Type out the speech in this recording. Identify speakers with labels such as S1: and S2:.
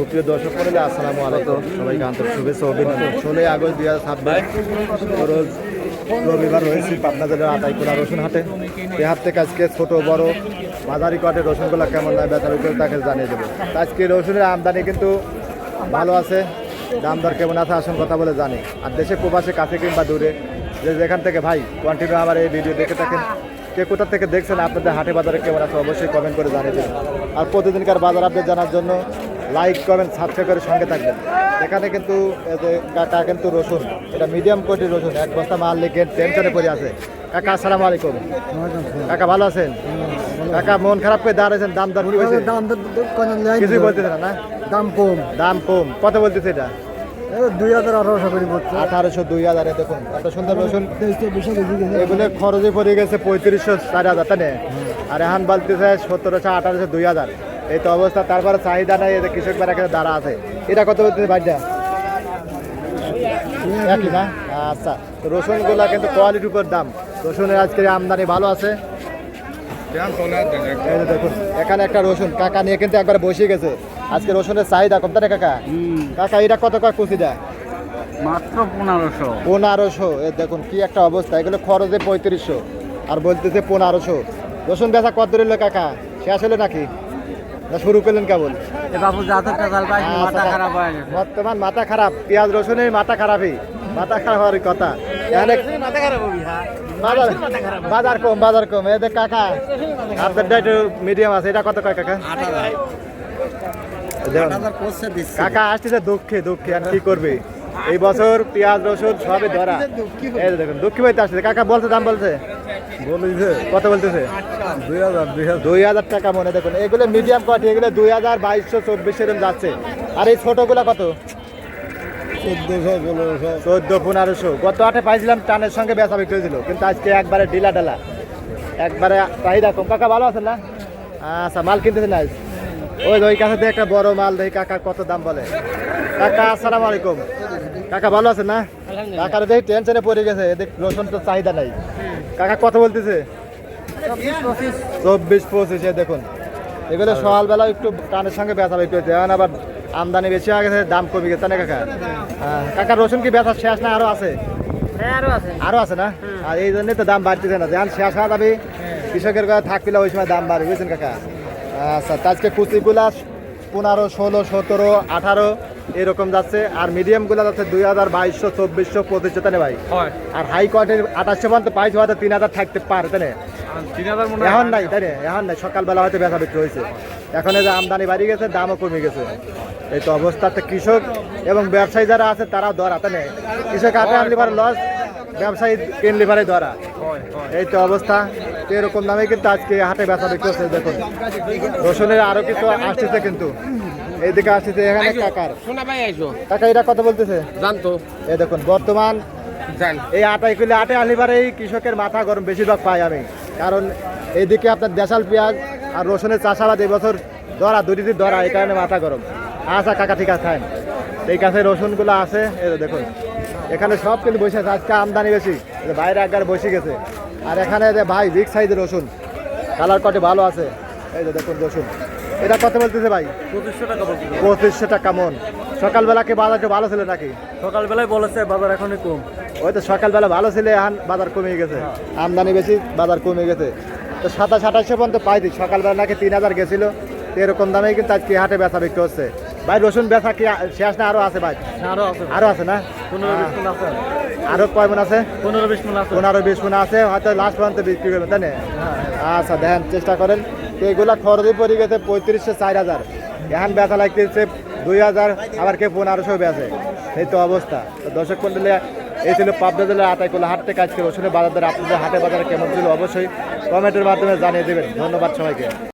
S1: সুপ্রিয় দর্শক মণ্ডলী, আসসালামু আলাইকুম। সবাইকে আন্তরিক শুভেচ্ছা অভিনন্দন। 16 আগস্ট 2026 রোজ রবিবার রয়েছে পাবনা জেলার আতাইকুলা রসুন হাটে। এই হাট থেকে আজকে ছোট বড় মাঝারি কাঠের রসুনগুলো কেমন দাম বেচা বিক্রি তাকে জানিয়ে দেবো। আজকে রসুনের আমদানি কিন্তু ভালো আছে, দাম দর কেমন আছে আসুন কথা বলে জানি। আর দেশে প্রবাসে কাছে কিংবা দূরে যেখান থেকে ভাই কন্টিনিউ আমার এই ভিডিও দেখে থাকেন, কে কোথা থেকে দেখছেন, আপনাদের হাটে বাজারে কেমন আছে অবশ্যই কমেন্ট করে জানিয়ে দেবেন। আর প্রতিদিনকার বাজার আপডেট জানার জন্য লাইক কমেন্ট সাবস্ক্রাইব করে সঙ্গে থাকবেন। এখানে কিন্তু কাকা কিন্তু রসুন, এটা মিডিয়াম কোয়ালিটির রসুন, এক বস্তা মাল লিখে টেনশনে পড়ে আছে। কাকা আসসালামু আলাইকুম। কাকা ভালো আছেন? কাকা মন খারাপ করে দাঁড়িয়েছেন, দাম দর কি হয়েছে? কিছুই বলতেছে না?
S2: দাম কম।
S1: দাম কম কত বলতেছে এটা?
S2: 2018 করে পড়ছে।
S1: 1800 2000 দেখুন এত সুন্দর রসুন। এগুলো খরচে পড়ে গেছে 3500 4000 তাই না? আর এখন বলতেছে 1700 1800 2000 এই তো অবস্থা। তারপরে চাহিদা নাই, এদের কৃষক বেড়া এখানে দাঁড়া আছে। এটা কত বলতেছে ভাইটা? একই না? আচ্ছা, তো রসুনগুলা কিন্তু কোয়ালিটির উপর দাম। রসুনের আজকে আমদানি ভালো আছে। এই যে দেখুন এখানে একটা রসুন কাকা নিয়ে কিন্তু একবার বসে গেছে। আজকে রসুনের চাহিদা কম তাই কাকা? কাকা এটা কত কয় কুচিটা?
S2: মাত্র 1500।
S1: 1500। দেখুন কি একটা অবস্থা। এগুলো খরচে 3500 আর বলতেছে 1500। রসুন বেচা কত ধরল কাকা? শেষ হলো নাকি না শুরু করলেন কেবল? বর্তমান মাথা খারাপ, পেঁয়াজ রসুনের মাথা খারাপই, মাথা খারাপ হওয়ার কথা। বাজার কম, বাজার কম। এদের কাকা আপনারটা একটু মিডিয়াম আছে। এটা কত কয় কাকা? কাকা আসতেছে দুঃখে দুঃখে, আর কি করবে? এই বছর পেঁয়াজ রসুন সবই ধরা। এই দেখুন দুঃখী বাড়িতে আসছে। কাকা বলছে দাম বলছে কত বলতেছে? 2000 টাকা মনে। দেখুন এগুলো মিডিয়াম কোয়ালিটি, এগুলো 2000 2200 2400 এরকম যাচ্ছে। আর এই ছোটগুলো কত? 1400 1500। গত হাটে পাইছিলাম টানের সঙ্গে বেচা বিক্রি হয়েছিল, কিন্তু আজকে একবারে ডিলা ডালা, একবারে চাহিদা কম। কাকা ভালো আছেন না? আচ্ছা, মাল কিনতেছেন আজ? ওই কাছে দিয়ে একটা বড় মাল দেখি কাকা কত দাম বলে। কাকা আসসালামু আলাইকুম। কাকা ভালো আছেন না? কাকার দেখি টেনশনে পড়ে গেছে, এদের রসুন তো চাহিদা নাই। কাকা কত বলতেছে? 24 25। দেখুন এগুলো সকালবেলা একটু টানের সঙ্গে বেচা বিক্রি হয়েছে, এখন আবার আমদানি বেশি হয়ে গেছে, দাম কমে গেছে না কাকা? কাকা রসুন কি বেচা শেষ না আরো আছে? আরো আছে না? আর এই জন্যই তো দাম বাড়তেছে না, যেমন শেষ হওয়া যাবে কৃষকের কাছে থাকলে ওই সময় দাম বাড়বে, বুঝছেন কাকা? আচ্ছা, আজকে কুচিগুলা 15 16 17 18 এরকম যাচ্ছে। আর মিডিয়ামগুলো যাচ্ছে 2000 2200 2400 2500 তাই না ভাই? আর হাই কোয়ালিটির 2800 পর্যন্ত পাইছে, হয়তো 3000 থাকতে পারে তাই না? এখন নাই তাই না? এখন নাই, সকালবেলা হয়তো বেচা বিক্রি হয়েছে। এখন এই যে আমদানি বাড়ি গেছে, দামও কমে গেছে। এই তো অবস্থাতে কৃষক এবং ব্যবসায়ী যারা আছে তারাও ধরা তাই না? কৃষক হাতে আনলি পারে লস, ব্যবসায়ী কিনলি পারে ধরা। এই তো অবস্থা। এরকম দামে কিন্তু আজকে হাটে বেচা বিক্রি হচ্ছে। দেখুন রসুনের আরো কিছু আসতেছে, কিন্তু এইদিকে আসতেছে। এখানে কাকার কাকা এটা কত বলতেছে জানতো? এই দেখুন বর্তমান এই আটে আনলিবার এই কৃষকের মাথা গরম বেশিরভাগ পাই আমি, কারণ এইদিকে আপনার দেশাল পেঁয়াজ আর রসুনের চাষাবাদ এই বছর ধরা দুটি ধরা, এই কারণে মাথা গরম। আচ্ছা কাকা ঠিক আছে খান। এই কাছে রসুনগুলো আছে, এই দেখুন এখানে সব কিন্তু বসে আছে। আজকে আমদানি বেশি, বাইরে একবার বসে গেছে। আর এখানে যে ভাই বিগ সাইজের রসুন, কালার কটে ভালো আছে। এই যে দেখুন রসুন, এটা কত বলতেছে ভাই?
S2: 2500 টাকা বলছে।
S1: 2500 টাকা মন। সকালবেলা কি বাজারটা ভালো ছিল নাকি?
S2: সকালবেলায় বলেছে বাজার এখনই কম।
S1: ওই তো সকালবেলা ভালো ছিল, এখন বাজার কমে গেছে, আমদানি বেশি, বাজার কমে গেছে। তো 27 2800 পর্যন্ত পাইছি। সকালবেলা নাকি 3000 গেছিল। এরকম দামে কিন্তু আজকে হাটে বেচা বিক্রি হচ্ছে। ভাই রসুন বেচা কি শেষ না আরো আছে ভাই? আরো আছে না?
S2: 15-20 মণ আছে।
S1: আরো কয় মণ আছে?
S2: 15-20 মণ আছে।
S1: 15-20 মণ আছে, হয়তো লাস্ট পর্যন্ত বিক্রি করবেন তাই না? আচ্ছা দেখেন, চেষ্টা করেন। তো এগুলা খরচে পড়ে গেছে 3500 4000, এখন বেচা লাগতেছে 2000, আবার কে 1500 বেচে। এই তো অবস্থা। তো দর্শক মন্ডলী, এই ছিল পাবনা জেলার আতাইকুলা হাট থেকে আজকে রসুনের বাজার দর। আপনাদের হাটে বাজারে কেমন ছিল অবশ্যই কমেন্টের মাধ্যমে জানিয়ে দেবেন। ধন্যবাদ সবাইকে।